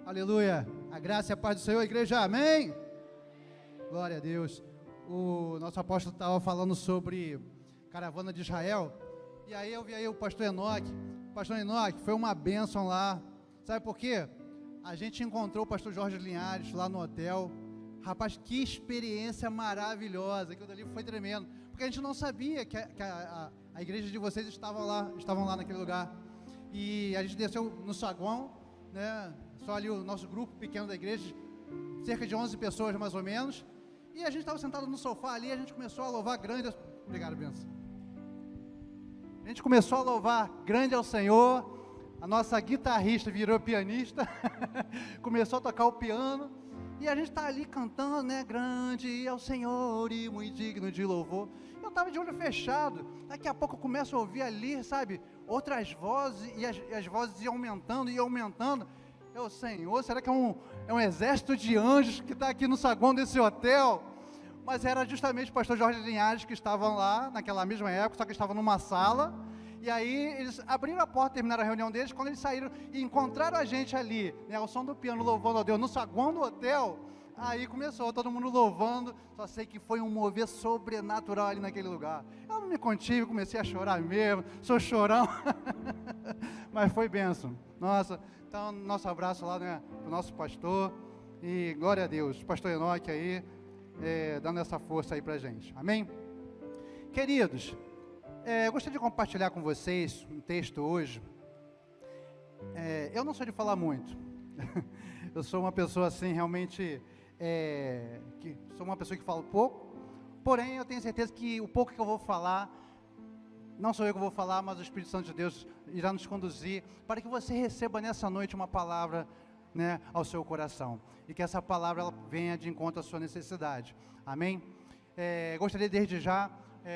Aleluia, a graça e a paz do Senhor, igreja, amém? Glória a Deus. O nosso apóstolo estava falando sobre caravana de Israel, e aí eu vi aí o pastor Enoque. Pastor Enoque, foi uma bênção lá, sabe por quê? A gente encontrou o pastor Jorge Linhares lá no hotel. Rapaz, que experiência maravilhosa, aquilo dali foi tremendo, porque a gente não sabia que a igreja de vocês estavam lá naquele lugar, e a gente desceu no saguão, né, só ali o nosso grupo pequeno da igreja, cerca de 11 pessoas mais ou menos, e a gente estava sentado no sofá ali, a gente começou a louvar grande, obrigado, benção. A gente começou a louvar grande ao Senhor, a nossa guitarrista virou pianista, começou a tocar o piano, e a gente está ali cantando, né, grande é o Senhor e muito digno de louvor. Eu estava de olho fechado, daqui a pouco eu começo a ouvir ali, sabe, outras vozes, e as vozes iam aumentando, Eu, Senhor, será que é um exército de anjos que está aqui no saguão desse hotel? Mas era justamente o pastor Jorge Linhares que estavam lá, naquela mesma época, só que estavam numa sala, e aí eles abriram a porta, terminaram a reunião deles, quando eles saíram e encontraram a gente ali, né, ao som do piano, louvando a Deus, no saguão do hotel, aí começou todo mundo louvando, só sei que foi um mover sobrenatural ali naquele lugar. Eu não me contive, comecei a chorar mesmo, sou chorão, mas foi bênção. Nossa, então nosso abraço lá, né, para o nosso pastor, e glória a Deus, pastor Enoque aí, dando essa força aí pra gente, amém? Queridos, eu gostaria de compartilhar com vocês um texto hoje. Eu não sou de falar muito, eu sou uma pessoa assim, realmente, sou uma pessoa que fala pouco, porém eu tenho certeza que o pouco que eu vou falar, não sou eu que vou falar, mas o Espírito Santo de Deus irá nos conduzir, para que você receba nessa noite uma palavra, né, ao seu coração, e que essa palavra ela venha de encontro à sua necessidade, amém? Gostaria desde já,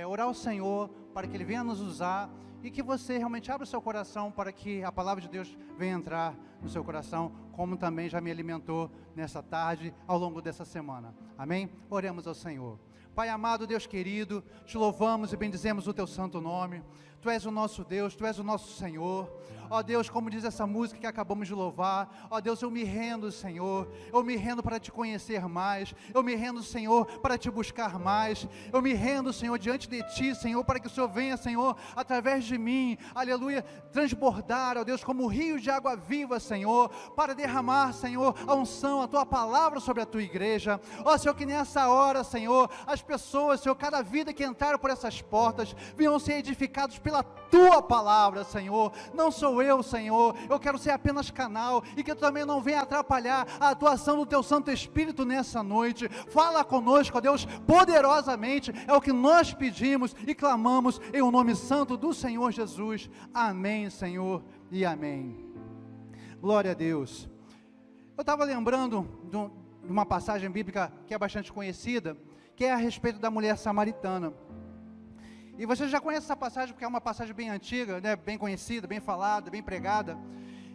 orar ao Senhor, para que Ele venha nos usar, e que você realmente abra o seu coração, para que a palavra de Deus venha entrar no seu coração, como também já me alimentou nessa tarde, ao longo dessa semana, amém? Oremos ao Senhor. Pai amado, Deus querido, te louvamos e bendizemos o teu santo nome. Tu és o nosso Deus, Tu és o nosso Senhor. Ó Deus, como diz essa música que acabamos de louvar, ó Deus, eu me rendo, Senhor, eu me rendo para te conhecer mais, eu me rendo, Senhor, para te buscar mais, eu me rendo, Senhor, diante de Ti, Senhor, para que o Senhor venha, Senhor, através de mim, aleluia, transbordar, ó Deus, como rio de água viva, Senhor, para derramar, Senhor, a unção, a Tua palavra sobre a Tua igreja. Ó Senhor, que nessa hora, Senhor, as pessoas, Senhor, cada vida que entraram por essas portas, venham ser edificados pela Tua palavra, Senhor. Não sou eu, Senhor, eu quero ser apenas canal, e que Tu também não venha atrapalhar a atuação do Teu Santo Espírito nessa noite. Fala conosco, ó Deus, poderosamente, é o que nós pedimos e clamamos em o nome santo do Senhor Jesus. Amém, Senhor, e amém. Glória a Deus. Eu estava lembrando de uma passagem bíblica que é bastante conhecida, que é a respeito da mulher samaritana. E você já conhece essa passagem, porque é uma passagem bem antiga, né, bem conhecida, bem falada, bem pregada.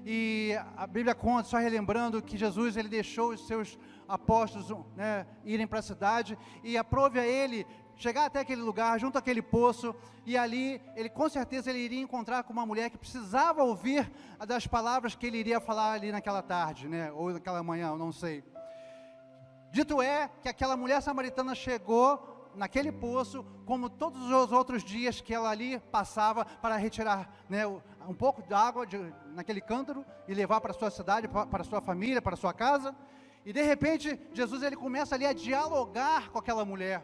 E a Bíblia conta, só relembrando, que Jesus ele deixou os seus apóstolos, né, irem para a cidade, e aprove a ele chegar até aquele lugar, junto àquele poço, e ali, ele com certeza ele iria encontrar com uma mulher que precisava ouvir das palavras que ele iria falar ali naquela tarde, né, ou naquela manhã, eu não sei. Dito é que aquela mulher samaritana chegou naquele poço, como todos os outros dias que ela ali passava para retirar, né, um pouco de água naquele cântaro e levar para a sua cidade, para a sua família, para a sua casa. E de repente Jesus ele começa ali a dialogar com aquela mulher.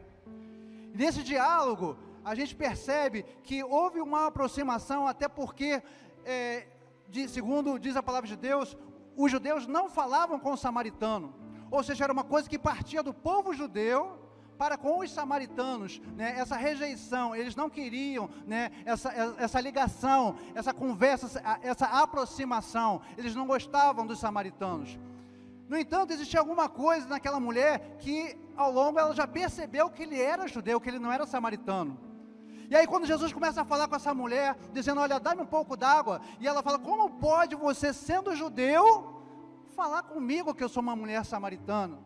E nesse diálogo a gente percebe que houve uma aproximação, até porque segundo diz a palavra de Deus, os judeus não falavam com o samaritano, ou seja, era uma coisa que partia do povo judeu para com os samaritanos, né, essa rejeição, eles não queriam, né, essa ligação, essa conversa, essa aproximação, eles não gostavam dos samaritanos. No entanto, existia alguma coisa naquela mulher que ao longo ela já percebeu que ele era judeu, que ele não era samaritano. E aí quando Jesus começa a falar com essa mulher, dizendo, olha, dá-me um pouco d'água, e ela fala, como pode você, sendo judeu, falar comigo que eu sou uma mulher samaritana?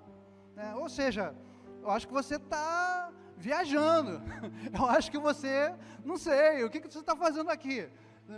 Ou seja, eu acho que você está viajando, eu acho que você, não sei, o que você está fazendo aqui?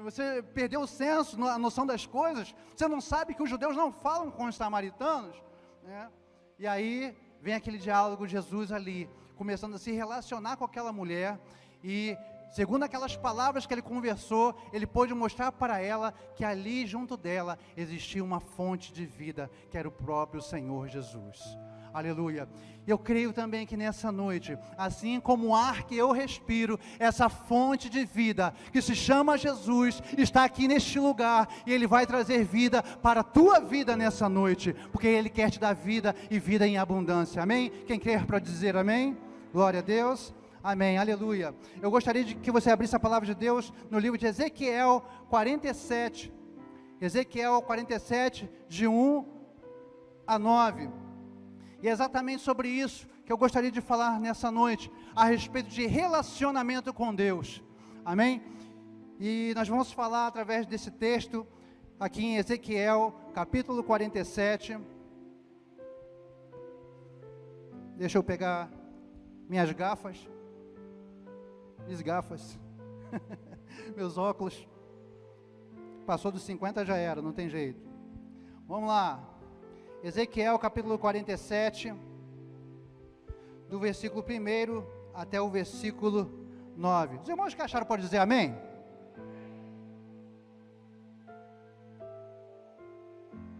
você perdeu o senso, a noção das coisas, você não sabe que os judeus não falam com os samaritanos, né? E aí vem aquele diálogo de Jesus ali, começando a se relacionar com aquela mulher, e segundo aquelas palavras que ele conversou, ele pôde mostrar para ela que ali junto dela existia uma fonte de vida, que era o próprio Senhor Jesus. Aleluia. Eu creio também que nessa noite, assim como o ar que eu respiro, essa fonte de vida, que se chama Jesus, está aqui neste lugar, e Ele vai trazer vida para a tua vida nessa noite, porque Ele quer te dar vida e vida em abundância, amém? Quem quer para dizer amém? Glória a Deus, amém, aleluia. Eu gostaria de que você abrisse a palavra de Deus no livro de Ezequiel 47, Ezequiel 47, de 1 a 9, e é exatamente sobre isso que eu gostaria de falar nessa noite, a respeito de relacionamento com Deus, amém? E nós vamos falar através desse texto, aqui em Ezequiel, capítulo 47, deixa eu pegar minhas gafas, meus óculos, passou dos 50 já era, não tem jeito, vamos lá. Ezequiel capítulo 47, do versículo 1 até o versículo 9. Os irmãos que acharam podem dizer amém?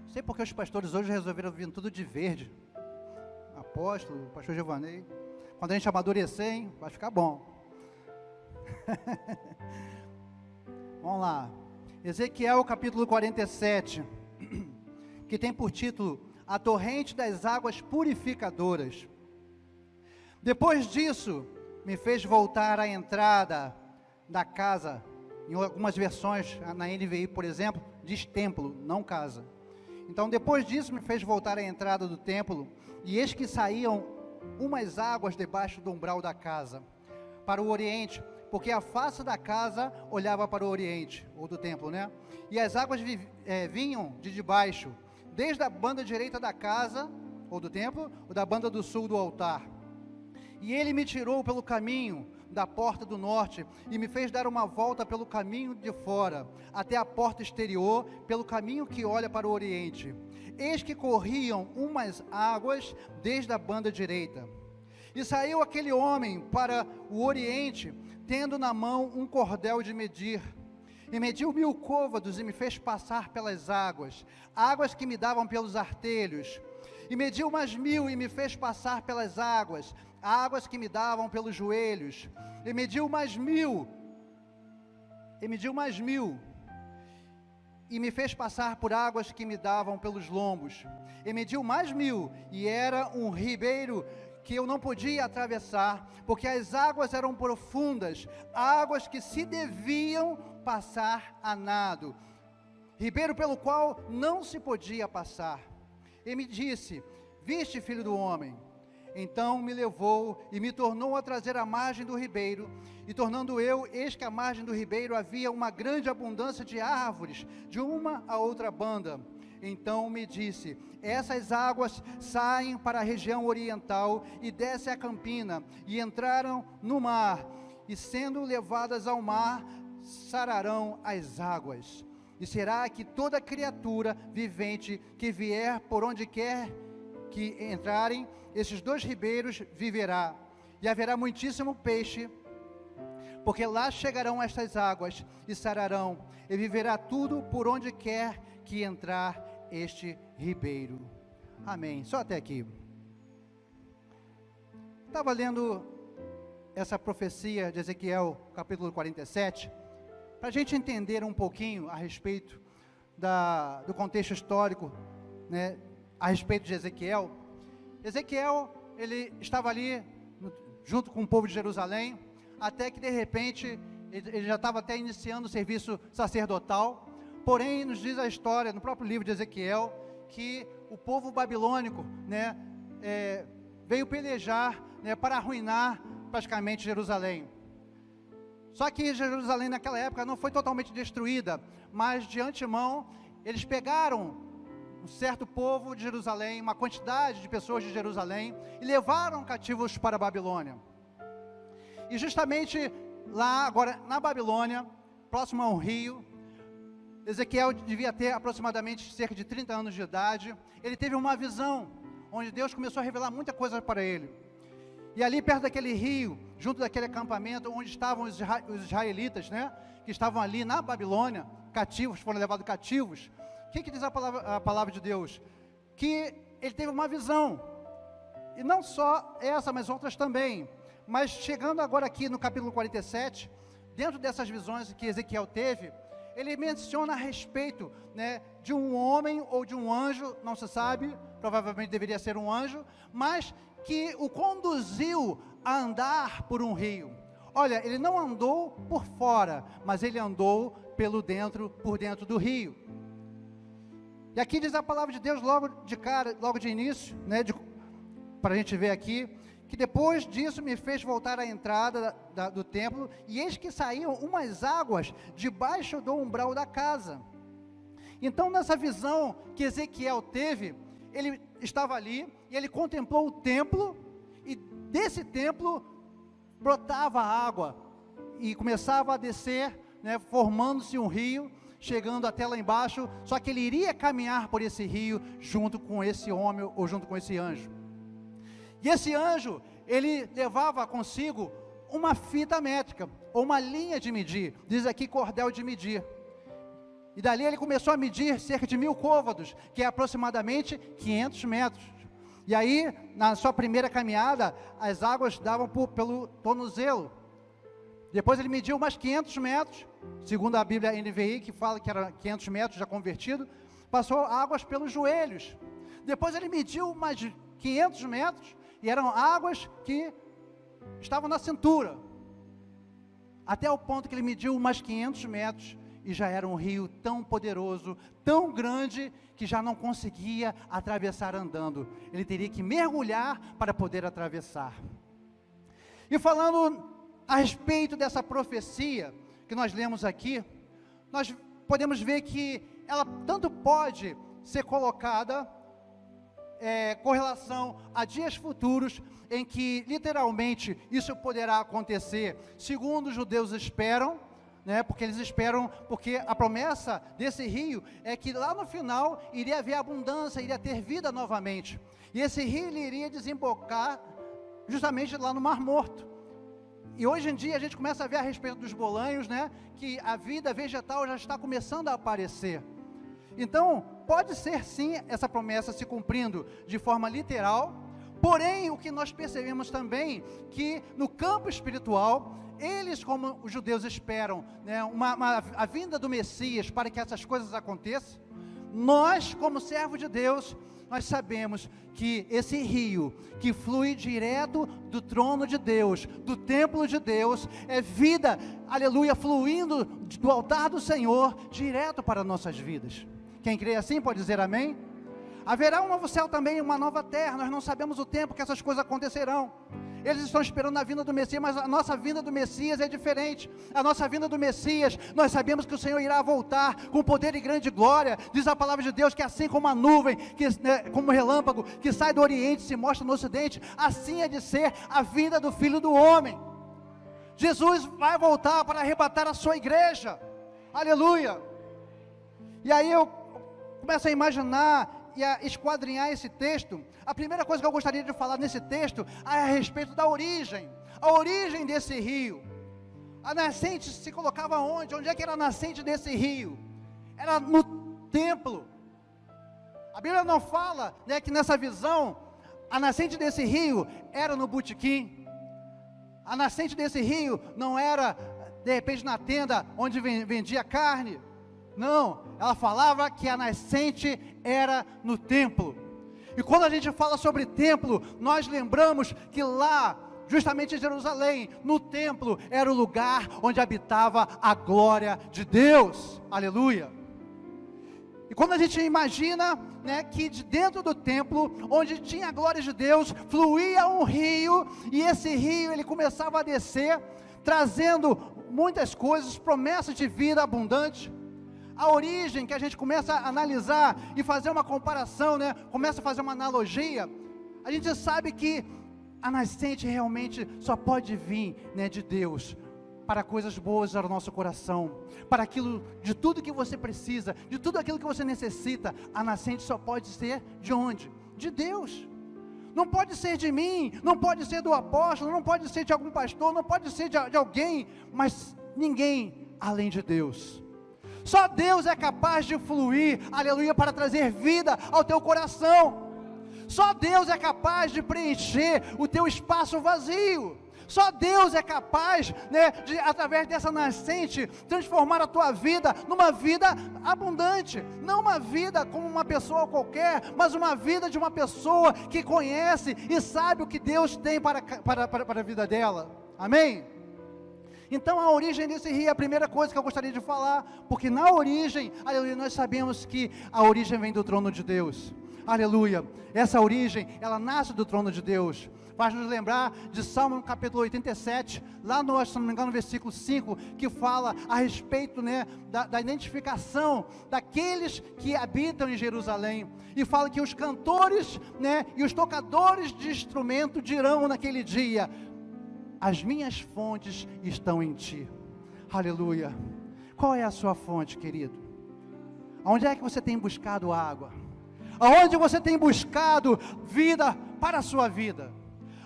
Não sei porque os pastores hoje resolveram vir tudo de verde. Apóstolo, pastor Giovanei. Quando a gente amadurecer, hein, vai ficar bom. Vamos lá. Ezequiel capítulo 47, que tem por título A Torrente das Águas Purificadoras. Depois disso, me fez voltar à entrada da casa. Em algumas versões, na NVI, por exemplo, diz templo, não casa. Então, depois disso, me fez voltar à entrada do templo, e eis que saíam umas águas debaixo do umbral da casa, para o oriente, porque a face da casa olhava para o oriente, ou do templo, né? E as águas vinham de debaixo, desde a banda direita da casa, ou do templo, ou da banda do sul do altar. E ele me tirou pelo caminho da porta do norte, e me fez dar uma volta pelo caminho de fora, até a porta exterior, pelo caminho que olha para o oriente. Eis que corriam umas águas desde a banda direita. E saiu aquele homem para o oriente, tendo na mão um cordel de medir. E mediu 1000 côvados e me fez passar pelas águas, águas que me davam pelos artelhos. E mediu mais 1000 e me fez passar pelas águas, águas que me davam pelos joelhos. E mediu mais 1000, e me fez passar por águas que me davam pelos lombos. E mediu mais 1000, e era um ribeiro que eu não podia atravessar, porque as águas eram profundas, águas que se deviam passar a nado, ribeiro pelo qual não se podia passar. E me disse: viste, filho do homem? Então me levou e me tornou a trazer à margem do ribeiro, e tornando eu, eis que à margem do ribeiro havia uma grande abundância de árvores, de uma a outra banda. Então me disse: essas águas saem para a região oriental e descem a campina, e entraram no mar, e sendo levadas ao mar, sararão as águas. E será que toda criatura vivente que vier por onde quer que entrarem, esses dois ribeiros viverá, e haverá muitíssimo peixe, porque lá chegarão estas águas, e sararão, e viverá tudo por onde quer que entrar este ribeiro. Amém. Só até aqui. Estava lendo essa profecia de Ezequiel, capítulo 47, para a gente entender um pouquinho a respeito do contexto histórico, né, a respeito de Ezequiel. Ezequiel, ele estava ali, junto com o povo de Jerusalém, até que de repente, ele já estava até iniciando o serviço sacerdotal. Porém, nos diz a história, no próprio livro de Ezequiel, que o povo babilônico, né, veio pelejar, né, para arruinar praticamente Jerusalém. Só que Jerusalém naquela época não foi totalmente destruída, mas de antemão, eles pegaram um certo povo de Jerusalém, uma quantidade de pessoas de Jerusalém, e levaram cativos para a Babilônia. E justamente lá, agora na Babilônia, próximo a um rio. Ezequiel devia ter aproximadamente cerca de 30 anos de idade. Ele teve uma visão, onde Deus começou a revelar muita coisa para ele. E ali perto daquele rio, junto daquele acampamento, onde estavam os israelitas, né, que estavam ali na Babilônia, cativos, foram levados cativos. O que diz a palavra de Deus? Que ele teve uma visão, e não só essa, mas outras também. Mas chegando agora aqui no capítulo 47, dentro dessas visões que Ezequiel teve, ele menciona a respeito, né, de um homem ou de um anjo, não se sabe, provavelmente deveria ser um anjo, mas que o conduziu a andar por um rio. Olha, ele não andou por fora, mas ele andou por dentro do rio. E aqui diz a palavra de Deus logo de início, né, para a gente ver aqui, que depois disso me fez voltar à entrada do templo, e eis que saíam umas águas debaixo do umbral da casa. Então, nessa visão que Ezequiel teve, ele estava ali, e ele contemplou o templo, e desse templo brotava água, e começava a descer, né, formando-se um rio, chegando até lá embaixo, só que ele iria caminhar por esse rio, junto com esse homem, ou junto com esse anjo. E esse anjo, ele levava consigo uma fita métrica, ou uma linha de medir, diz aqui cordel de medir. E dali ele começou a medir cerca de 1000 côvados, que é aproximadamente 500 metros. E aí, na sua primeira caminhada, as águas davam pelo tornozelo. Depois ele mediu mais 500 metros, segundo a Bíblia NVI, que fala que era 500 metros já convertido, passou águas pelos joelhos. Depois ele mediu mais 500 metros, e eram águas que estavam na cintura, até o ponto que ele mediu mais 500 metros, e já era um rio tão poderoso, tão grande, que já não conseguia atravessar andando, ele teria que mergulhar para poder atravessar. E falando a respeito dessa profecia, que nós lemos aqui, nós podemos ver que ela tanto pode ser colocada com relação a dias futuros, em que literalmente isso poderá acontecer, segundo os judeus esperam, né, porque eles esperam, porque a promessa desse rio é que lá no final iria haver abundância, iria ter vida novamente, e esse rio ele iria desembocar justamente lá no Mar Morto. E hoje em dia a gente começa a ver a respeito dos bolanhos, né, que a vida vegetal já está começando a aparecer. Então, pode ser sim essa promessa se cumprindo de forma literal, porém o que nós percebemos também, que no campo espiritual, eles, como os judeus esperam, né, a vinda do Messias para que essas coisas aconteçam, nós, como servos de Deus, nós sabemos que esse rio, que flui direto do trono de Deus, do templo de Deus, é vida, aleluia, fluindo do altar do Senhor, direto para nossas vidas. Quem crê assim pode dizer amém? Haverá um novo céu também, uma nova terra, nós não sabemos o tempo que essas coisas acontecerão. Eles estão esperando a vinda do Messias, mas a nossa vinda do Messias é diferente. A nossa vinda do Messias, nós sabemos que o Senhor irá voltar com poder e grande glória. Diz a palavra de Deus que assim como a nuvem, como o relâmpago, que sai do Oriente e se mostra no Ocidente, assim é de ser a vinda do Filho do Homem. Jesus vai voltar para arrebatar a sua igreja, aleluia. E aí eu começo a imaginar e a esquadrinhar esse texto. A primeira coisa que eu gostaria de falar nesse texto é a respeito da origem, a origem desse rio. A nascente se colocava onde? Onde é que era a nascente desse rio? Era no templo. A Bíblia não fala, né, que nessa visão, a nascente desse rio era no botequim. A nascente desse rio não era, de repente, na tenda onde vendia carne. Não, ela falava que a nascente era no templo. E quando a gente fala sobre templo, nós lembramos que lá, justamente em Jerusalém, no templo, era o lugar onde habitava a glória de Deus, aleluia. E quando a gente imagina, né, que de dentro do templo, onde tinha a glória de Deus, fluía um rio, e esse rio ele começava a descer, trazendo muitas coisas, promessas de vida abundante. A origem que a gente começa a analisar e fazer uma comparação, né, começa a fazer uma analogia, a gente sabe que a nascente realmente só pode vir, né, de Deus, para coisas boas ao nosso coração, para aquilo, de tudo que você precisa, de tudo aquilo que você necessita. A nascente só pode ser de onde? De Deus. Não pode ser de mim, não pode ser do apóstolo, não pode ser de algum pastor, não pode ser de alguém, mas ninguém além de Deus. Só Deus é capaz de fluir, aleluia, para trazer vida ao teu coração. Só Deus é capaz de preencher o teu espaço vazio. Só Deus é capaz, de, através dessa nascente, transformar a tua vida numa vida abundante. Não uma vida como uma pessoa qualquer, mas uma vida de uma pessoa que conhece e sabe o que Deus tem para a vida dela. Amém? Então a origem desse rio é a primeira coisa que eu gostaria de falar, porque na origem, aleluia, nós sabemos que a origem vem do trono de Deus. Aleluia, essa origem, ela nasce do trono de Deus. Faz nos lembrar de Salmo no capítulo 87, lá no, se não me engano, no versículo 5, que fala a respeito, da identificação daqueles que habitam em Jerusalém, e fala que os cantores, e os tocadores de instrumento dirão naquele dia: as minhas fontes estão em ti. Aleluia. Qual é a sua fonte, querido? Onde é que você tem buscado água? Aonde você tem buscado vida para a sua vida?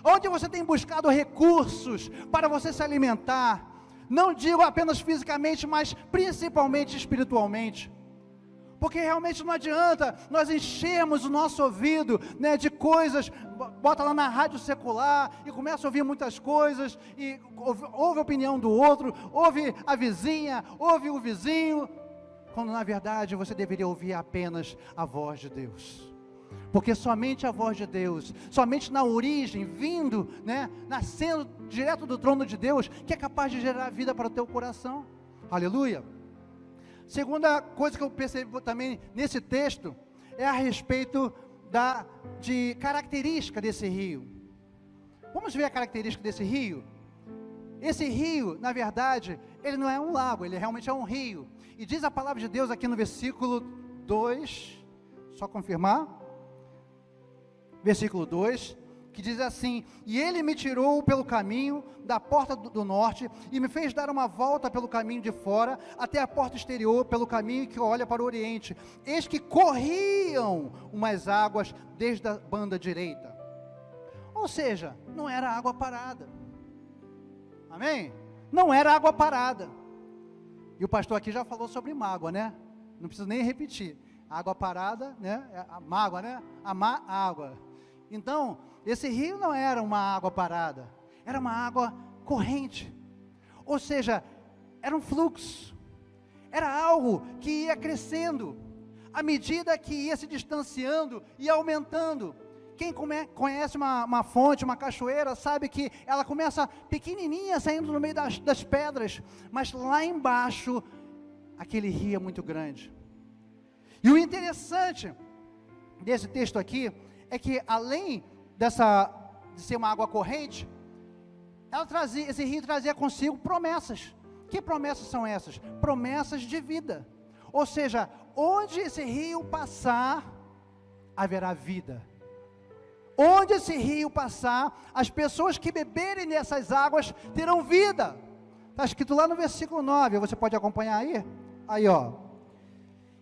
Onde você tem buscado recursos para você se alimentar? Não digo apenas fisicamente, mas principalmente espiritualmente. Porque realmente não adianta nós enchermos o nosso ouvido, de coisas, bota lá na rádio secular e começa a ouvir muitas coisas, e ouve a opinião do outro, ouve a vizinha, ouve o vizinho, quando na verdade você deveria ouvir apenas a voz de Deus. Porque somente a voz de Deus, somente na origem, vindo, nascendo direto do trono de Deus, que é capaz de gerar vida para o teu coração. Aleluia. Segunda coisa que eu percebo também nesse texto, é a respeito de característica desse rio. Vamos ver a característica desse rio? Esse rio, na verdade, ele não é um lago, ele realmente é um rio. E diz a palavra de Deus aqui no versículo 2, só confirmar, versículo 2, que diz assim: e ele me tirou pelo caminho da porta do norte, e me fez dar uma volta pelo caminho de fora, até a porta exterior, pelo caminho que olha para o oriente. Eis que corriam umas águas desde a banda direita. Ou seja, não era água parada. Amém? Não era água parada. E o pastor aqui já falou sobre mágoa, Não preciso nem repetir. Água parada, a mágoa, a água. Então, esse rio não era uma água parada, era uma água corrente. Ou seja, era um fluxo. Era algo que ia crescendo, à medida que ia se distanciando e aumentando. Quem conhece uma fonte, uma cachoeira, sabe que ela começa pequenininha, saindo no meio das pedras, mas lá embaixo, aquele rio é muito grande. E o interessante desse texto aqui, é que além de ser uma água corrente, esse rio trazia consigo promessas. Que promessas são essas? Promessas de vida. Ou seja, onde esse rio passar, haverá vida. Onde esse rio passar, as pessoas que beberem dessas águas terão vida. Está escrito lá no versículo 9, você pode acompanhar aí? Aí, ó.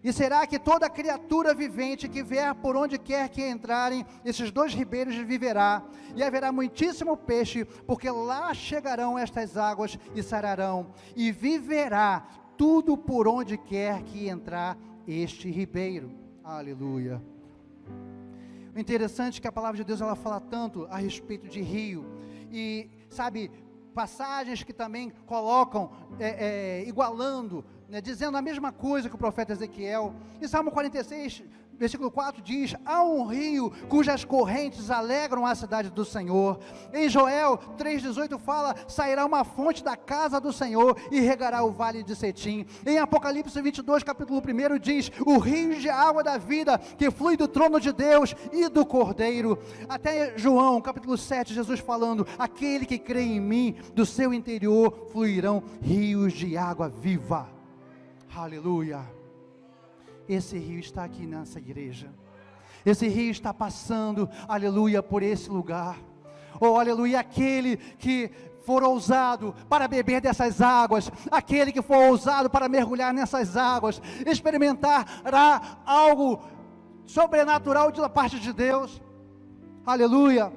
E será que toda criatura vivente que vier por onde quer que entrarem, esses dois ribeiros viverá, e haverá muitíssimo peixe, porque lá chegarão estas águas e sararão, e viverá tudo por onde quer que entrar este ribeiro. Aleluia. O interessante é que a palavra de Deus, ela fala tanto a respeito de rio, e sabe, passagens que também colocam, igualando, dizendo a mesma coisa que o profeta Ezequiel. Em Salmo 46, versículo 4 diz: há um rio cujas correntes alegram a cidade do Senhor. Em Joel 3,18 fala: sairá uma fonte da casa do Senhor e regará o vale de Setim. Em Apocalipse 22, capítulo 1 diz: o rio de água da vida que flui do trono de Deus e do Cordeiro. Até João capítulo 7, Jesus falando: aquele que crê em mim, do seu interior fluirão rios de água viva. Aleluia. Esse rio está aqui nessa igreja. Esse rio está passando, aleluia, por esse lugar. Oh, aleluia, aquele que for ousado para beber dessas águas, aquele que for ousado para mergulhar nessas águas, experimentará algo sobrenatural da parte de Deus. Aleluia.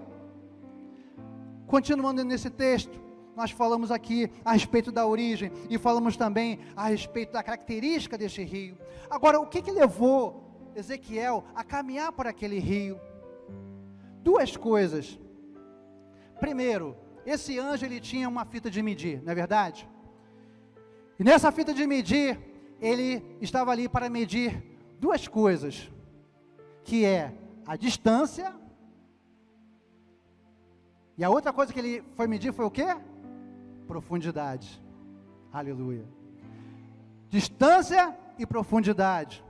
Continuando nesse texto, nós falamos aqui a respeito da origem e falamos também a respeito da característica deste rio. Agora, o que levou Ezequiel a caminhar por aquele rio? Duas coisas. Primeiro, esse anjo ele tinha uma fita de medir, não é verdade? E nessa fita de medir, ele estava ali para medir duas coisas, que é a distância, e a outra coisa que ele foi medir foi o quê? Profundidade. Aleluia. Distância e profundidade.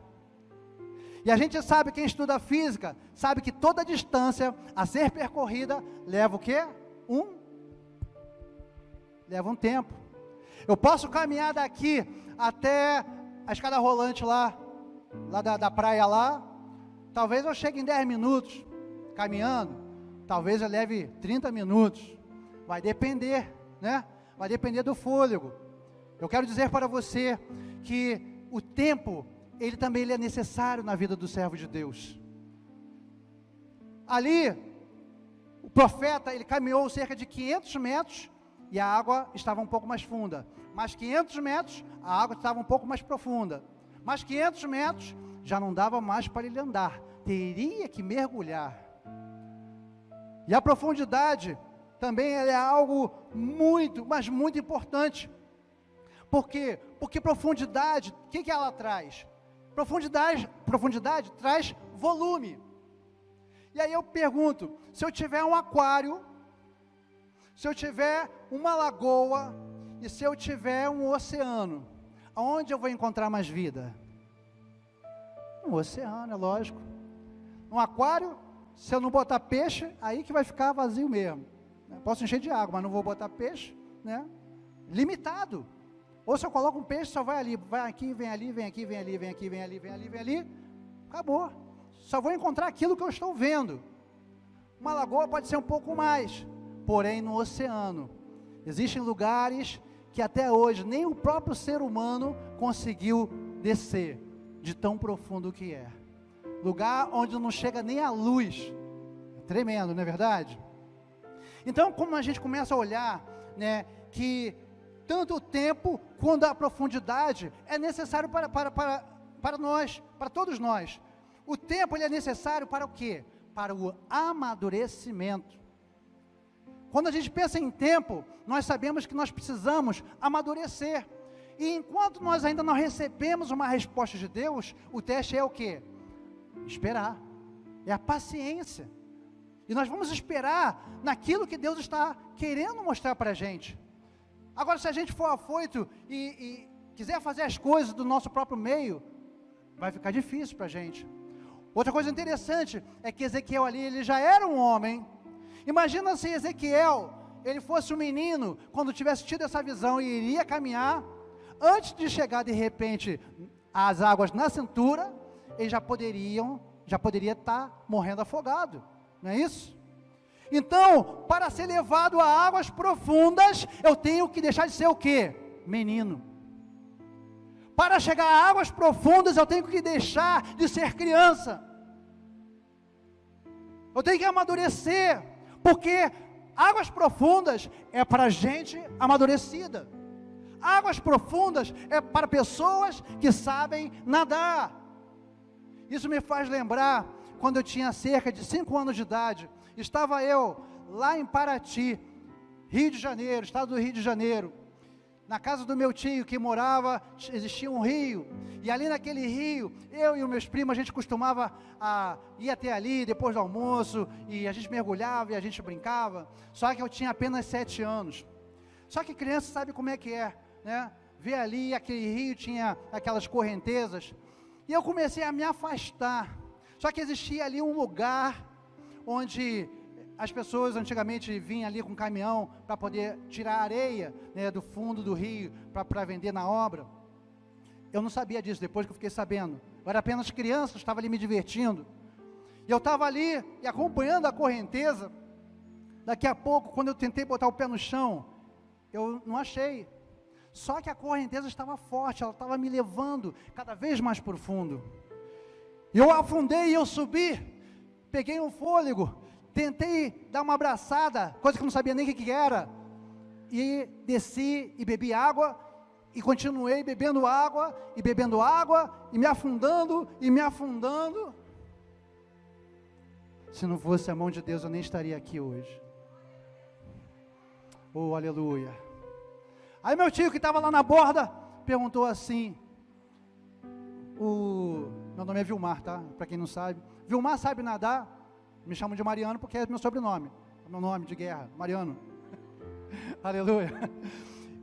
E a gente sabe, quem estuda física, sabe que toda distância a ser percorrida leva o quê? Leva um tempo. Eu posso caminhar daqui até a escada rolante lá da praia lá, talvez eu chegue em 10 minutos caminhando, talvez eu leve 30 minutos, vai depender, né? Vai depender do fôlego. Eu quero dizer para você que o tempo, ele também é necessário na vida do servo de Deus. Ali, o profeta, ele caminhou cerca de 500 metros, e a água estava um pouco mais funda. Mais 500 metros, a água estava um pouco mais profunda. Mais 500 metros, já não dava mais para ele andar, teria que mergulhar. E a profundidade também é algo muito, mas muito importante. Por quê? Porque profundidade, o que ela traz? Profundidade traz volume. E aí eu pergunto, se eu tiver um aquário, se eu tiver uma lagoa, e se eu tiver um oceano, aonde eu vou encontrar mais vida? No oceano, é lógico. Um aquário, se eu não botar peixe, aí que vai ficar vazio mesmo. Posso encher de água, mas não vou botar peixe, né? Limitado. Ou se eu coloco um peixe, só vai ali, vai aqui, vem ali, vem aqui, vem ali, vem aqui, vem ali, vem ali, vem ali, acabou. Só vou encontrar aquilo que eu estou vendo. Uma lagoa pode ser um pouco mais, porém no oceano, existem lugares que até hoje nem o próprio ser humano conseguiu descer, de tão profundo que é. Lugar onde não chega nem a luz. Tremendo, não é verdade? Então, como a gente começa a olhar, né, que tanto o tempo quanto a profundidade é necessário para nós, para todos nós. O tempo ele é necessário para o quê? Para o amadurecimento. Quando a gente pensa em tempo, nós sabemos que nós precisamos amadurecer. E enquanto nós ainda não recebemos uma resposta de Deus, o teste é o quê? Esperar. É a paciência. E nós vamos esperar naquilo que Deus está querendo mostrar para a gente. Agora, se a gente for afoito e quiser fazer as coisas do nosso próprio meio, vai ficar difícil para a gente. Outra coisa interessante é que Ezequiel ali, ele já era um homem. Imagina se Ezequiel, ele fosse um menino, quando tivesse tido essa visão e iria caminhar, antes de chegar de repente às águas na cintura, ele já poderia estar morrendo afogado, não é isso? Então, para ser levado a águas profundas, eu tenho que deixar de ser o quê? Menino. Para chegar a águas profundas, eu tenho que deixar de ser criança. Eu tenho que amadurecer, porque águas profundas é para gente amadurecida. Águas profundas é para pessoas que sabem nadar. Isso me faz lembrar, quando eu tinha cerca de 5 anos de idade, estava eu lá em Paraty, Rio de Janeiro, estado do Rio de Janeiro, na casa do meu tio que morava, existia um rio, e ali naquele rio, eu e os meus primos, a gente costumava ir até ali, depois do almoço, e a gente mergulhava e a gente brincava, só que eu tinha apenas 7 anos, só que criança sabe como é que é, né? Ver ali, aquele rio tinha aquelas correntezas, e eu comecei a me afastar, só que existia ali um lugar, onde as pessoas antigamente vinham ali com um caminhão para poder tirar a areia, né, do fundo do rio, para vender na obra. Eu não sabia disso, depois que eu fiquei sabendo. Eu era apenas criança, estava ali me divertindo. E eu estava ali e acompanhando a correnteza. Daqui a pouco, quando eu tentei botar o pé no chão, eu não achei. Só que a correnteza estava forte, ela estava me levando cada vez mais profundo. E eu afundei e eu subi, peguei um fôlego, tentei dar uma abraçada, coisa que eu não sabia nem o que era, e desci e bebi água, e continuei bebendo água, e me afundando, e me afundando. Se não fosse a mão de Deus, eu nem estaria aqui hoje. Oh, aleluia. Aí meu tio que estava lá na borda, perguntou assim, meu nome é Vilmar, tá? Para quem não sabe. Vilmar sabe nadar, me chamam de Mariano porque é meu sobrenome, é meu nome de guerra, Mariano. Aleluia.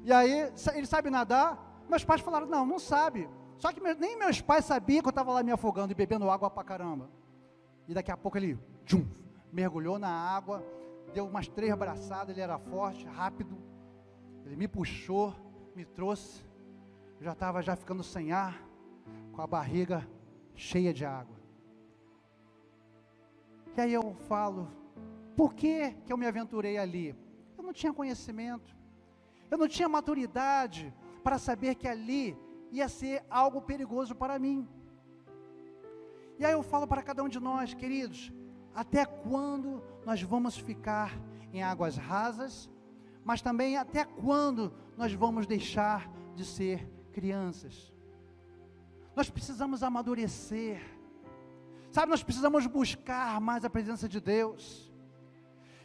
E aí, ele sabe nadar, meus pais falaram, não sabe. Só que nem meus pais sabiam que eu estava lá me afogando e bebendo água pra caramba. E daqui a pouco ele, mergulhou na água, deu umas 3 braçadas, ele era forte, rápido. Ele me puxou, me trouxe, eu já estava ficando sem ar, com a barriga cheia de água. E aí eu falo, por que eu me aventurei ali? Eu não tinha conhecimento, eu não tinha maturidade para saber que ali ia ser algo perigoso para mim. E aí eu falo para cada um de nós, queridos, até quando nós vamos ficar em águas rasas, mas também até quando nós vamos deixar de ser crianças? Nós precisamos amadurecer, sabe, nós precisamos buscar mais a presença de Deus,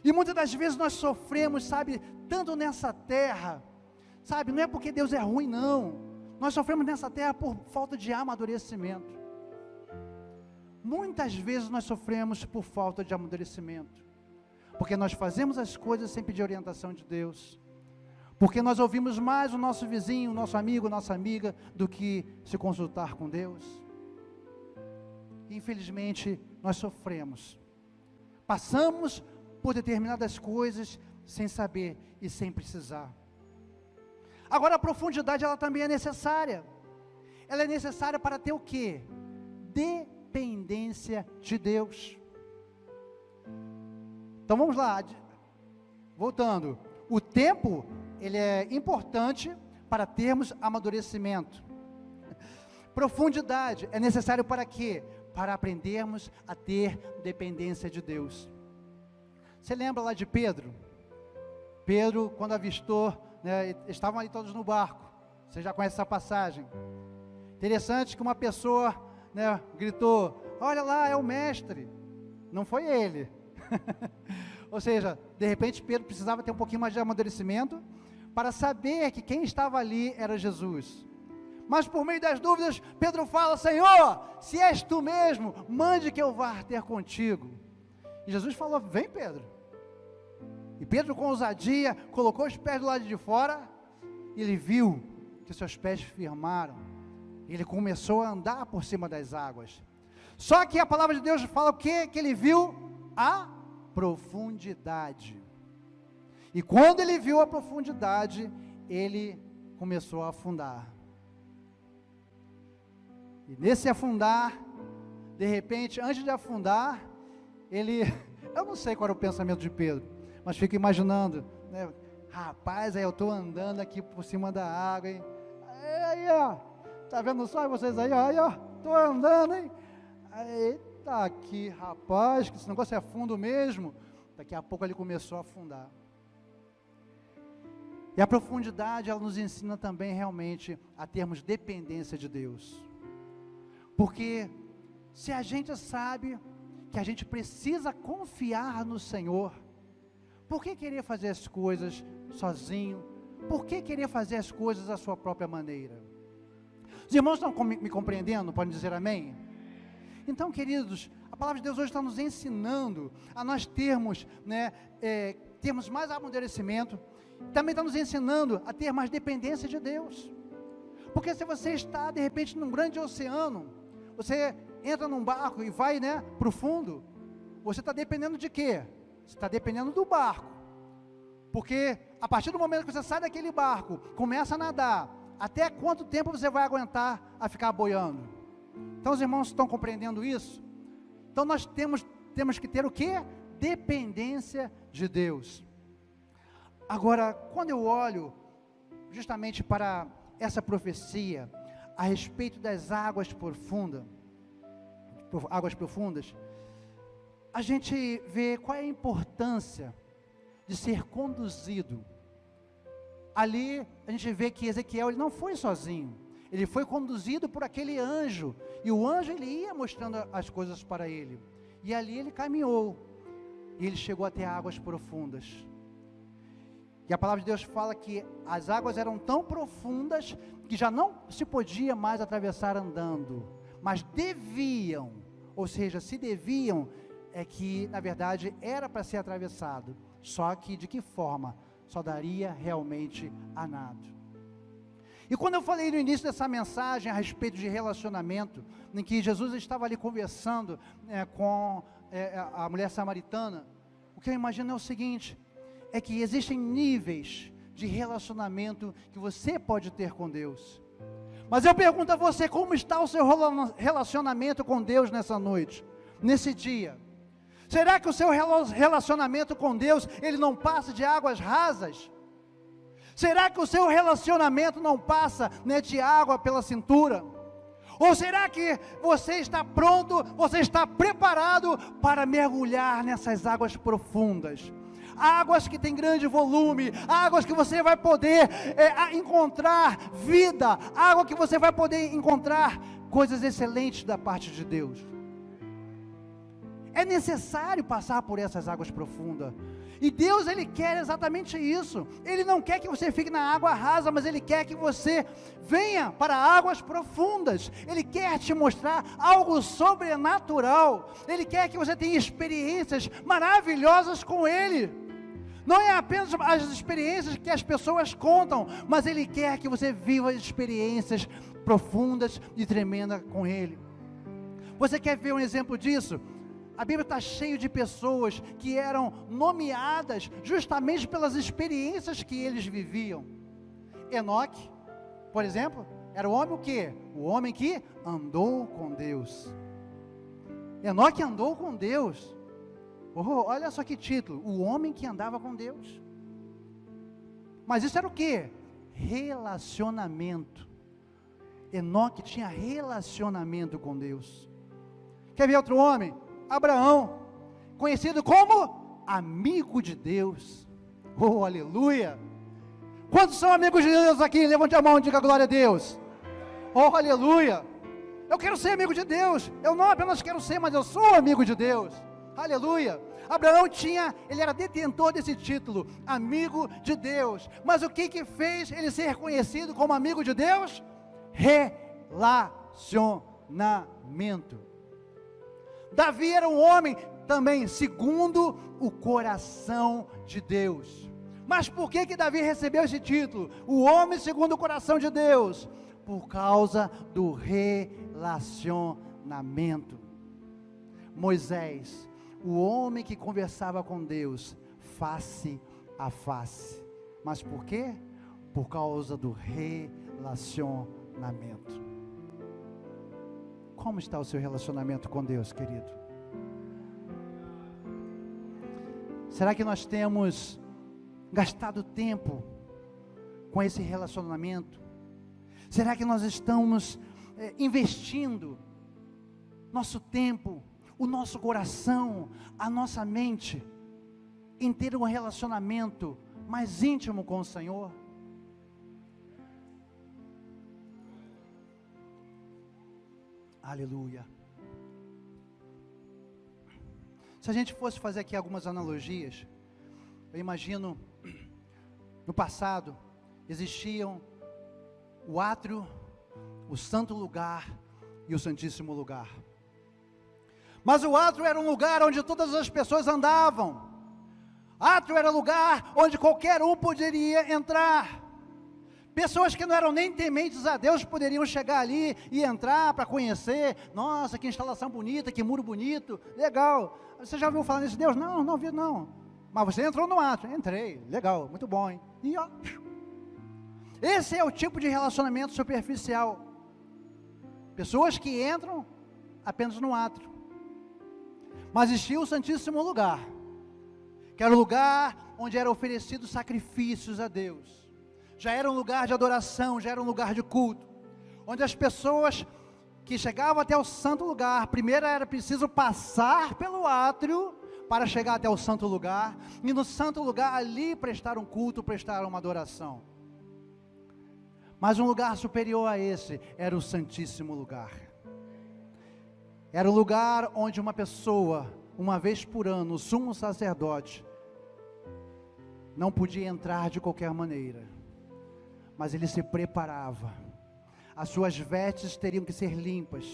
e muitas das vezes nós sofremos, sabe, tanto nessa terra, sabe, não é porque Deus é ruim não, nós sofremos nessa terra por falta de amadurecimento. Muitas vezes nós sofremos por falta de amadurecimento, porque nós fazemos as coisas sem pedir orientação de Deus, porque nós ouvimos mais o nosso vizinho, o nosso amigo, nossa amiga, do que se consultar com Deus. Infelizmente, nós sofremos, passamos por determinadas coisas sem saber e sem precisar. Agora a profundidade, ela também é necessária. Ela é necessária para ter o quê? Dependência de Deus. Então vamos lá, voltando, o tempo, ele é importante para termos amadurecimento. Profundidade é necessário para quê? Para aprendermos a ter dependência de Deus. Você lembra lá de Pedro? Pedro, quando avistou, né, estavam ali todos no barco, você já conhece essa passagem. Interessante que uma pessoa, né, gritou, olha lá, é o mestre. Não foi ele. Ou seja, de repente Pedro precisava ter um pouquinho mais de amadurecimento para saber que quem estava ali era Jesus. Mas por meio das dúvidas, Pedro fala, Senhor, se és tu mesmo, mande que eu vá ter contigo. E Jesus falou, vem Pedro. E Pedro com ousadia, colocou os pés do lado de fora, e ele viu que seus pés firmaram, ele começou a andar por cima das águas. Só que a palavra de Deus fala o quê? Que ele viu a profundidade. E quando ele viu a profundidade, ele começou a afundar. E nesse afundar, de repente, antes de afundar, eu não sei qual era o pensamento de Pedro, mas fico imaginando, né, rapaz, aí eu estou andando aqui por cima da água, hein? Aí, ó, tá vendo só vocês aí, ó, estou andando, hein? Eita, aqui, rapaz, que esse negócio é fundo mesmo. Daqui a pouco ele começou a afundar. E a profundidade, ela nos ensina também realmente a termos dependência de Deus. Porque se a gente sabe que a gente precisa confiar no Senhor, por que querer fazer as coisas sozinho? Por que querer fazer as coisas à sua própria maneira? Os irmãos estão me compreendendo? Podem dizer amém? Então, queridos, a palavra de Deus hoje está nos ensinando a nós termos, né, termos mais amadurecimento, também está nos ensinando a ter mais dependência de Deus. Porque se você está, de repente, num grande oceano, você entra num barco e vai, né, para o fundo, você está dependendo de quê? Você está dependendo do barco, porque a partir do momento que você sai daquele barco, começa a nadar, até quanto tempo você vai aguentar a ficar boiando? Então os irmãos estão compreendendo isso? Então nós temos que ter o quê? Dependência de Deus. Agora, quando eu olho justamente para essa profecia a respeito das águas profundas, a gente vê qual é a importância de ser conduzido. Ali a gente vê que Ezequiel ele não foi sozinho, ele foi conduzido por aquele anjo, e o anjo ele ia mostrando as coisas para ele, e ali ele caminhou, e ele chegou até águas profundas. E a palavra de Deus fala que as águas eram tão profundas que já não se podia mais atravessar andando, mas deviam, ou seja, se deviam, é que na verdade era para ser atravessado, só que de que forma? Só daria realmente a nado. E quando eu falei no início dessa mensagem a respeito de relacionamento, em que Jesus estava ali conversando com a mulher samaritana, o que eu imagino é o seguinte, é que existem níveis de relacionamento que você pode ter com Deus. Mas eu pergunto a você, como está o seu relacionamento com Deus nessa noite, nesse dia? Será que o seu relacionamento com Deus, ele não passa de águas rasas? Será que o seu relacionamento não passa, de água pela cintura? Ou será que você está pronto, você está preparado para mergulhar nessas águas profundas? Águas que têm grande volume, águas que você vai poder encontrar vida, água que você vai poder encontrar coisas excelentes da parte de Deus. É necessário passar por essas águas profundas, e Deus ele quer exatamente isso. Ele não quer que você fique na água rasa, mas Ele quer que você venha para águas profundas. Ele quer te mostrar algo sobrenatural, Ele quer que você tenha experiências maravilhosas com Ele. Não é apenas as experiências que as pessoas contam, mas Ele quer que você viva experiências profundas e tremendas com Ele. Você quer ver um exemplo disso? A Bíblia está cheia de pessoas que eram nomeadas justamente pelas experiências que eles viviam. Enoque, por exemplo, era o homem o quê? O homem que andou com Deus. Enoque andou com Deus. Olha só que título, o homem que andava com Deus. Mas isso era o quê? Relacionamento. Enoque tinha relacionamento com Deus. Quer ver outro homem? Abraão, conhecido como amigo de Deus. Oh, aleluia! Quantos são amigos de Deus aqui? Levante a mão e diga glória a Deus. Oh, aleluia! Eu quero ser amigo de Deus. Eu não apenas quero ser, mas eu sou amigo de Deus. Aleluia! Abraão ele era detentor desse título, amigo de Deus. Mas o que fez ele ser conhecido como amigo de Deus? Relacionamento. Davi era um homem também segundo o coração de Deus. Mas por que Davi recebeu esse título? O homem segundo o coração de Deus. Por causa do relacionamento. Moisés, o homem que conversava com Deus face a face. Mas por quê? Por causa do relacionamento. Como está o seu relacionamento com Deus, querido? Será que nós temos gastado tempo com esse relacionamento? Será que nós estamos investindo nosso tempo, o nosso coração, a nossa mente, em ter um relacionamento mais íntimo com o Senhor? Aleluia. Se a gente fosse fazer aqui algumas analogias, eu imagino, no passado, existiam o átrio, o santo lugar e o santíssimo lugar. Mas o átrio era um lugar onde todas as pessoas andavam. Átrio era lugar onde qualquer um poderia entrar. Pessoas que não eram nem tementes a Deus poderiam chegar ali e entrar para conhecer. Nossa, que instalação bonita, que muro bonito, legal. Você já ouviu falar nesse Deus? Não, não vi não. Mas você entrou no átrio. Entrei, legal, muito bom, hein? E ó, esse é o tipo de relacionamento superficial. Pessoas que entram apenas no átrio. Mas existia o Santíssimo Lugar, que era o lugar onde eram oferecidos sacrifícios a Deus. Já era um lugar de adoração, já era um lugar de culto, onde as pessoas que chegavam até o santo lugar, primeiro era preciso passar pelo átrio para chegar até o santo lugar, e no santo lugar ali prestar um culto, prestar uma adoração. Mas um lugar superior a esse era o Santíssimo Lugar. Era o lugar onde uma pessoa, uma vez por ano, o sumo sacerdote, não podia entrar de qualquer maneira, mas ele se preparava. As suas vestes teriam que ser limpas,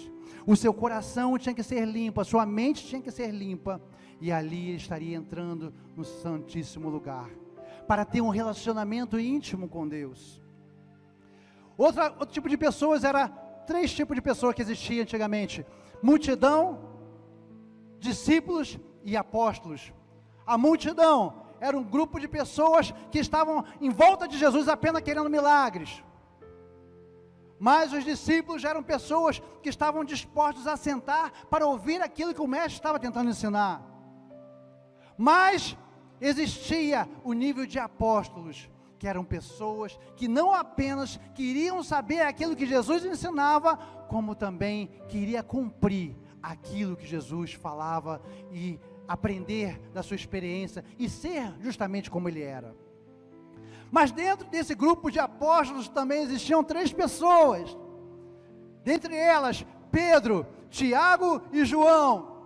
o seu coração tinha que ser limpo, a sua mente tinha que ser limpa, e ali ele estaria entrando no Santíssimo Lugar, para ter um relacionamento íntimo com Deus. Outro tipo de pessoas, era 3 tipos de pessoas que existiam antigamente: multidão, discípulos e apóstolos. A multidão era um grupo de pessoas que estavam em volta de Jesus apenas querendo milagres. Mas os discípulos eram pessoas que estavam dispostos a sentar para ouvir aquilo que o mestre estava tentando ensinar. Mas existia o nível de apóstolos, que eram pessoas que não apenas queriam saber aquilo que Jesus ensinava, como também queria cumprir aquilo que Jesus falava e aprender da sua experiência e ser justamente como ele era. Mas dentro desse grupo de apóstolos também existiam 3 pessoas, dentre elas Pedro, Tiago e João.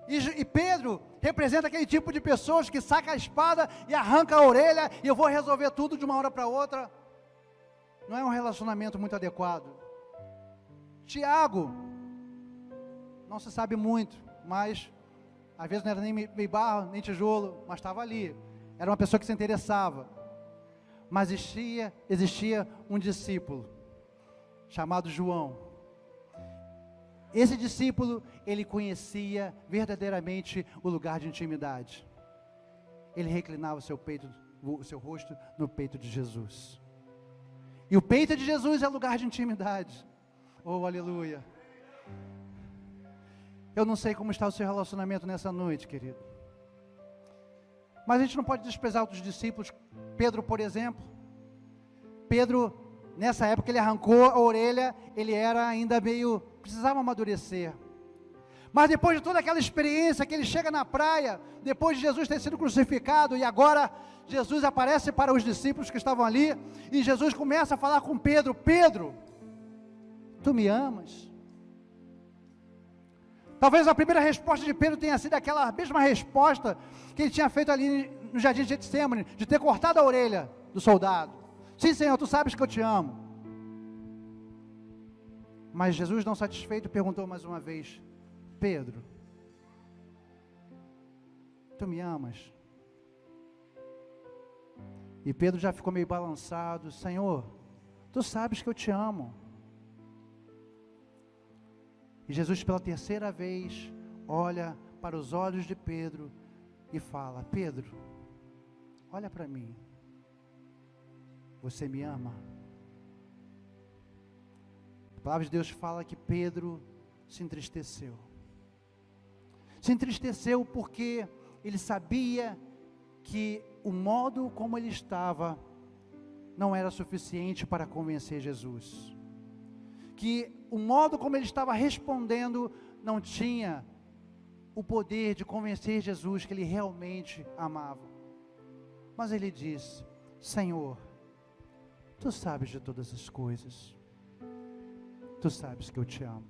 E Pedro representa aquele tipo de pessoas que saca a espada e arranca a orelha, e eu vou resolver tudo de uma hora para outra. Não é um relacionamento muito adequado. Tiago, não se sabe muito, mas às vezes não era nem meio barro, nem tijolo, mas estava ali. Era uma pessoa que se interessava. Mas existia um discípulo chamado João. Esse discípulo, ele conhecia verdadeiramente o lugar de intimidade. Ele reclinava o seu rosto no peito de Jesus. E o peito de Jesus é lugar de intimidade. Oh, aleluia. Eu não sei como está o seu relacionamento nessa noite, querido. Mas a gente não pode desprezar outros discípulos. Pedro, por exemplo. Pedro, nessa época, ele arrancou a orelha, ele era ainda precisava amadurecer. Mas depois de toda aquela experiência, que ele chega na praia, depois de Jesus ter sido crucificado, e agora Jesus aparece para os discípulos que estavam ali, e Jesus começa a falar com Pedro: Pedro, tu me amas? Talvez a primeira resposta de Pedro tenha sido aquela mesma resposta que ele tinha feito ali no jardim de Getsêmani, de ter cortado a orelha do soldado. Sim, Senhor, tu sabes que eu te amo. Mas Jesus, não satisfeito, perguntou mais uma vez: Pedro, tu me amas? E Pedro já ficou meio balançado: Senhor, tu sabes que eu te amo. E Jesus, pela terceira vez, olha para os olhos de Pedro e fala: Pedro, olha para mim, você me ama? A palavra de Deus fala que Pedro se entristeceu. Se entristeceu porque ele sabia que o modo como ele estava não era suficiente para convencer Jesus. Que o modo como ele estava respondendo não tinha o poder de convencer Jesus que ele realmente amava. Mas ele disse: Senhor, tu sabes de todas as coisas, tu sabes que eu te amo.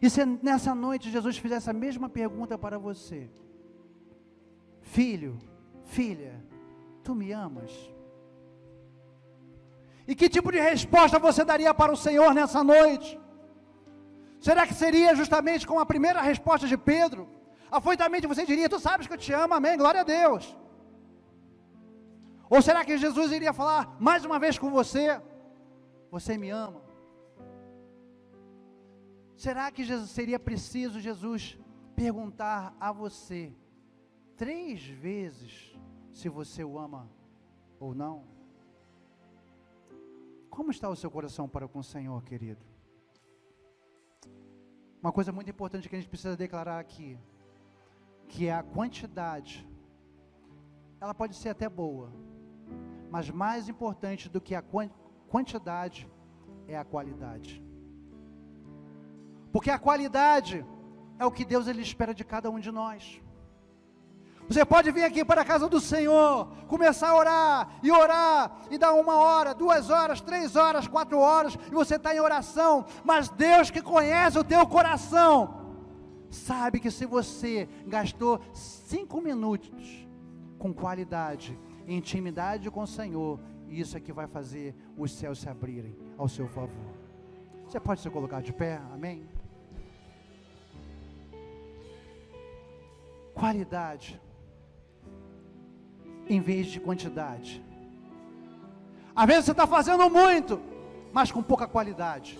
E se nessa noite Jesus fizesse a mesma pergunta para você: filho, filha, tu me amas? E que tipo de resposta você daria para o Senhor nessa noite? Será que seria justamente como a primeira resposta de Pedro? Afoitamente você diria: tu sabes que eu te amo, amém, glória a Deus. Ou será que Jesus iria falar mais uma vez com você: você me ama? Será que seria preciso Jesus perguntar a você 3 vezes se você o ama ou não? Como está o seu coração para com o Senhor, querido? Uma coisa muito importante que a gente precisa declarar aqui: que a quantidade, ela pode ser até boa, mas mais importante do que a quantidade é a qualidade. Porque a qualidade é o que Deus ele espera de cada um de nós. Você pode vir aqui para a casa do Senhor, começar a orar, e dar 1 hora, 2 horas, 3 horas, 4 horas, e você está em oração, mas Deus que conhece o teu coração, sabe que se você gastou 5 minutos com qualidade, intimidade com o Senhor, isso é que vai fazer os céus se abrirem ao seu favor. Você pode se colocar de pé, amém? Qualidade em vez de quantidade. Às vezes você está fazendo muito, mas com pouca qualidade.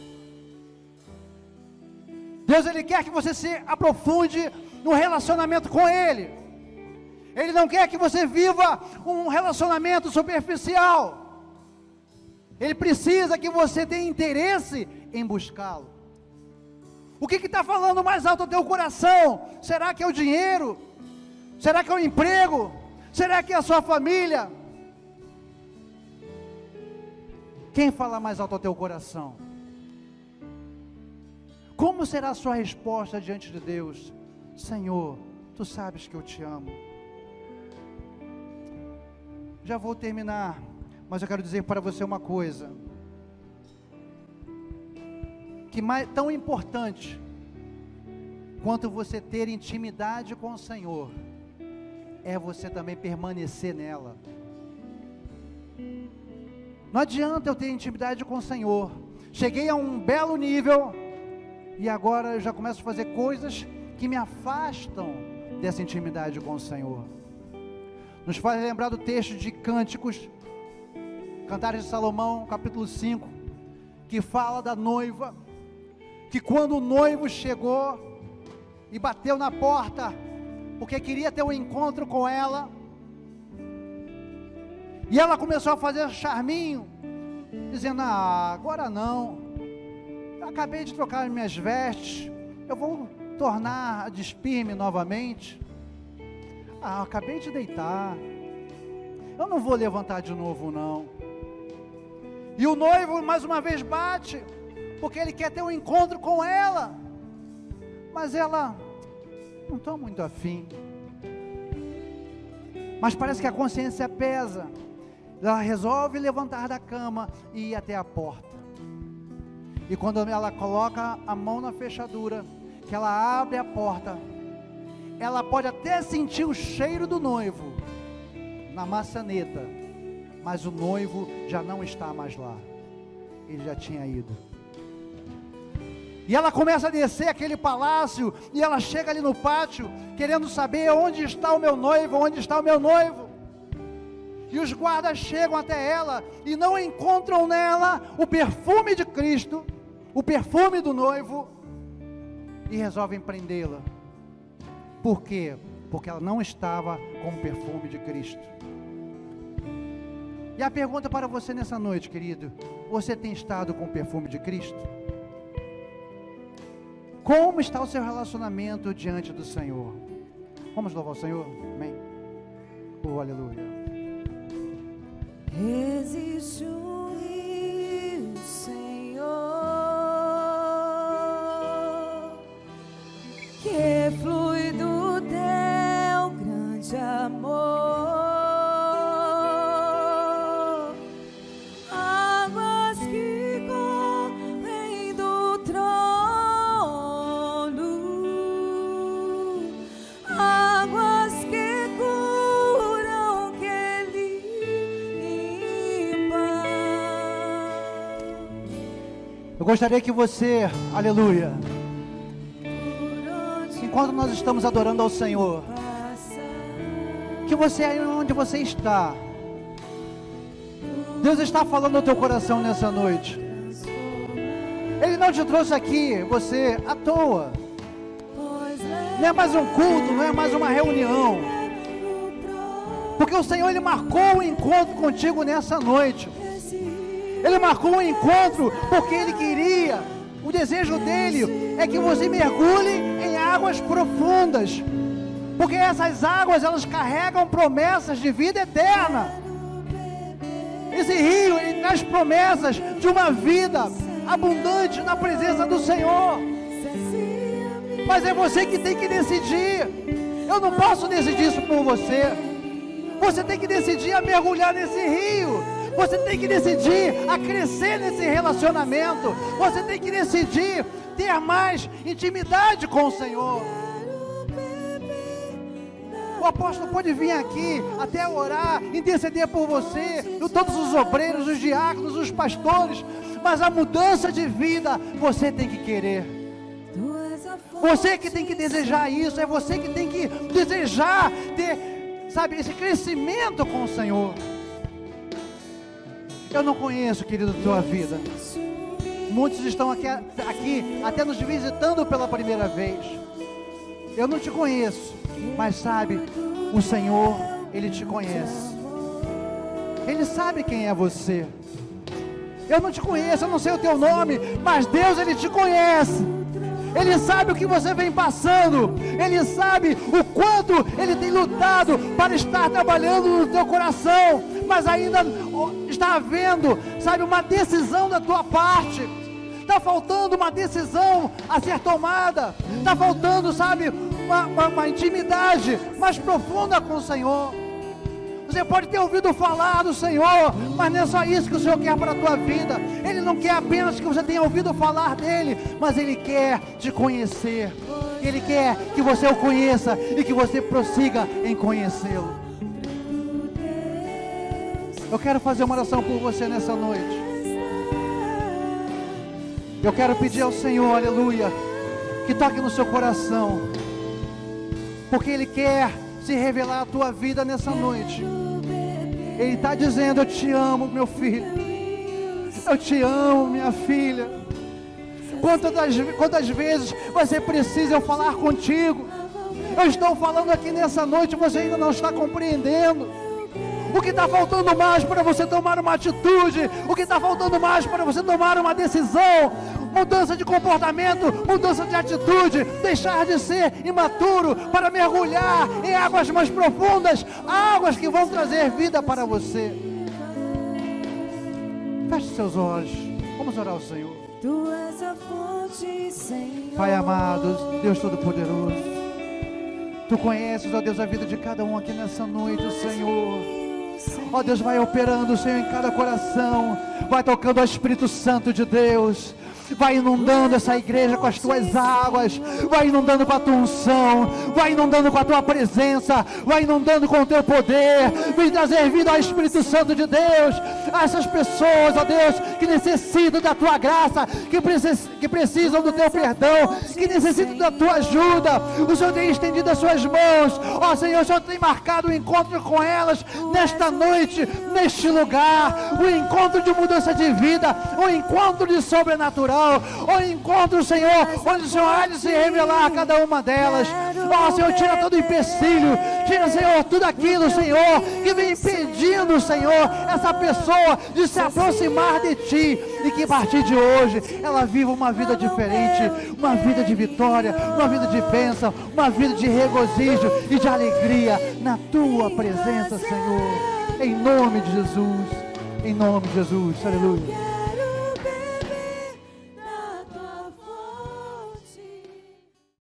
Deus ele quer que você se aprofunde no relacionamento com Ele. Ele não quer que você viva um relacionamento superficial. Ele precisa que você tenha interesse em buscá-lo. O que está falando mais alto ao teu coração? Será que é o dinheiro? Será que é o emprego? Será que é a sua família? Quem fala mais alto ao teu coração? Como será a sua resposta diante de Deus? Senhor, Tu sabes que eu te amo. Já vou terminar, mas eu quero dizer para você uma coisa, que tão importante quanto você ter intimidade com o Senhor, é você também permanecer nela. Não adianta eu ter intimidade com o Senhor, cheguei a um belo nível, e agora eu já começo a fazer coisas que me afastam dessa intimidade com o Senhor. Nos faz lembrar do texto de Cânticos, Cantares de Salomão, capítulo 5, que fala da noiva, que quando o noivo chegou e bateu na porta, porque queria ter um encontro com ela, e ela começou a fazer charminho, dizendo: agora não, eu acabei de trocar as minhas vestes, eu vou tornar a despir-me novamente, eu acabei de deitar, eu não vou levantar de novo não. E o noivo mais uma vez bate, porque ele quer ter um encontro com ela, mas ela, não estou muito afim. Mas parece que a consciência pesa. Ela resolve levantar da cama e ir até a porta. E quando ela coloca a mão na fechadura, que ela abre a porta, ela pode até sentir o cheiro do noivo na maçaneta, mas o noivo já não está mais lá, ele já tinha ido. E ela começa a descer aquele palácio, e ela chega ali no pátio, querendo saber onde está o meu noivo, onde está o meu noivo. E os guardas chegam até ela, e não encontram nela o perfume de Cristo, o perfume do noivo, e resolvem prendê-la. Por quê? Porque ela não estava com o perfume de Cristo. E a pergunta para você nessa noite, querido: você tem estado com o perfume de Cristo? Como está o seu relacionamento diante do Senhor? Vamos louvar o Senhor? Amém? Oh, aleluia. Existe um rio, Senhor, que flui do teu grande amor. Gostaria que você, aleluia, enquanto nós estamos adorando ao Senhor, que você aí onde você está, Deus está falando ao teu coração nessa noite. Ele não te trouxe aqui, você, à toa. Não é mais um culto, não é mais uma reunião, porque o Senhor, Ele marcou o encontro contigo nessa noite. Ele marcou um encontro porque Ele queria, o desejo dEle é que você mergulhe em águas profundas. porque essas águas, elas carregam promessas de vida eterna. Esse rio, ele traz promessas de uma vida abundante na presença do Senhor. Mas é você que tem que decidir. Eu não posso decidir isso por você. Você tem que decidir a mergulhar nesse rio. Você tem que decidir a crescer nesse relacionamento. Você tem que decidir ter mais intimidade com o Senhor. O apóstolo pode vir aqui até orar, interceder por você, todos os obreiros, os diáconos, os pastores, mas a mudança de vida você tem que querer. Você que tem que desejar isso, é você que tem que desejar ter, sabe, esse crescimento com o Senhor. Eu não conheço, querido, a tua vida. Muitos estão aqui até nos visitando pela primeira vez. Eu não te conheço, mas sabe, o Senhor, Ele te conhece. Ele sabe quem é você. Eu não te conheço, eu não sei o teu nome, mas Deus, Ele te conhece. Ele sabe o que você vem passando. Ele sabe o quanto Ele tem lutado para estar trabalhando no teu coração, mas ainda está havendo, sabe, uma decisão da tua parte. Está faltando uma decisão a ser tomada. Está faltando, sabe, uma intimidade mais profunda com o Senhor. Você pode ter ouvido falar do Senhor, mas não é só isso que o Senhor quer para a tua vida. Ele não quer apenas que você tenha ouvido falar dEle, mas Ele quer te conhecer. Ele quer que você o conheça e que você prossiga em conhecê-lo. Eu quero fazer uma oração por você nessa noite. Eu quero pedir ao Senhor, aleluia, que toque no seu coração, porque Ele quer se revelar a tua vida nessa noite. Ele está dizendo: eu te amo, meu filho, eu te amo, minha filha. Quantas vezes você precisa eu falar contigo? Eu estou falando aqui nessa noite, você ainda não está compreendendo. O que está faltando mais para você tomar uma atitude? O que está faltando mais para você tomar uma decisão? Mudança de comportamento, mudança de atitude, deixar de ser imaturo para mergulhar em águas mais profundas, águas que vão trazer vida para você. Feche seus olhos, vamos orar ao Senhor. Tu és a fonte, Senhor. Pai amado, Deus Todo-Poderoso, Tu conheces, ó Deus, a vida de cada um aqui nessa noite, Senhor. Ó Deus, vai operando, Senhor, em cada coração, vai tocando o Espírito Santo de Deus, vai inundando essa igreja com as tuas águas, vai inundando com a tua unção, vai inundando com a tua presença, vai inundando com o teu poder. Vem trazer vida ao Espírito Santo de Deus, a essas pessoas, ó Deus, que necessitam da tua graça, que precisam do teu perdão, que necessitam da tua ajuda. O Senhor tem estendido as suas mãos, ó Senhor, o Senhor tem marcado o encontro com elas nesta noite, neste lugar, um encontro de mudança de vida, um encontro de sobrenatural, o encontro, Senhor, onde o Senhor há de se revelar a cada uma delas. Ó Senhor, tira todo o empecilho, tira, Senhor, tudo aquilo, Senhor, que vem impedindo, Senhor, essa pessoa de se aproximar de Ti, e que a partir de hoje ela viva uma vida diferente, uma vida de vitória, uma vida de bênção, uma vida de regozijo e de alegria na Tua presença, Senhor, em nome de Jesus, aleluia.